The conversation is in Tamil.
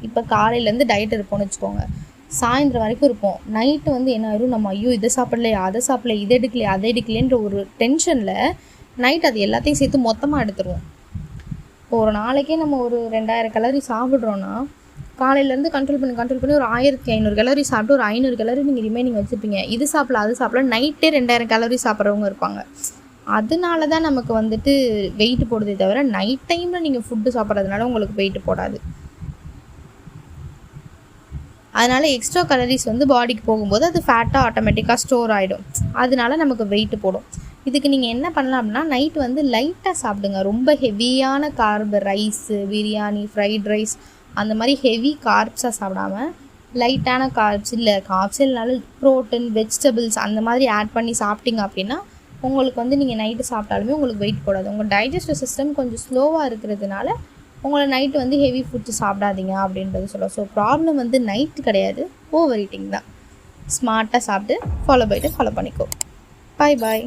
இப்போ காலையிலேருந்து டயட் இருப்போம்னு வச்சுக்கோங்க, சாயந்தரம் வரைக்கும் இருப்போம். நைட்டு வந்து என்ன ஆயிரும், நம்ம ஐயோ இதை சாப்பிடலையா அதை சாப்பிடல இதை எடுக்கலையே அதை எடுக்கலையன்ற ஒரு டென்ஷனில் நைட் அது எல்லாத்தையும் சேர்த்து மொத்தமாக எடுத்துருவோம். இப்போ ஒரு நாளைக்கே நம்ம ஒரு 2000 கலோரி சாப்பிட்றோன்னா காலையிலேருந்து கண்ட்ரோல் பண்ணி ஒரு 1500 கலோரி சாப்பிட்டு ஒரு 500 கலோரி நீங்கள் ரிமைனிங் வச்சுருப்பீங்க. இது சாப்பிடல அது சாப்பிடல நைட்டே 2000 கலோரி சாப்பிட்றவங்க இருப்பாங்க. அதனால தான் நமக்கு வந்துட்டு வெயிட் போடுதே தவிர நைட் டைமில் நீங்கள் ஃபுட்டு சாப்பிட்றதுனால உங்களுக்கு வெயிட் போடாது. அதனால் எக்ஸ்ட்ரா கலரிஸ் வந்து பாடிக்கு போகும்போது அது ஃபேட்டாக ஆட்டோமேட்டிக்காக ஸ்டோர் ஆகிடும். அதனால நமக்கு வெயிட் போடும். இதுக்கு நீங்கள் என்ன பண்ணலாம் அப்படின்னா, நைட்டு வந்து லைட்டாக சாப்பிடுங்க. ரொம்ப ஹெவியான கார்பு, ரைஸு, பிரியாணி, ஃப்ரைட் ரைஸ் அந்த மாதிரி ஹெவி கார்ப்ஸாக சாப்பிடாமல் லைட்டான கார்ப்ஸ், இல்லை கார்ப்ஸே இல்லைனாலும் ப்ரோட்டீன், வெஜிடபிள்ஸ் அந்த மாதிரி ஆட் பண்ணி சாப்பிட்டீங்க அப்படின்னா உங்களுக்கு வந்து நீங்கள் நைட்டு சாப்பிட்டாலுமே உங்களுக்கு வெயிட் போடாது. உங்கள் டைஜஸ்டிவ் சிஸ்டம் கொஞ்சம் ஸ்லோவாக இருக்கிறதுனால உங்களை நைட்டு வந்து ஹெவி ஃபுட்ஸ் சாப்பிடாதீங்க அப்படின்றது சொல்லுவோம். ஸோ ப்ராப்ளம் வந்து நைட்டு கிடையாது, ஓவர் ஈட்டிங் தான். ஸ்மார்ட்டாக சாப்பிட்டு ஃபாலோ பண்ணிக்கோ. பாய்.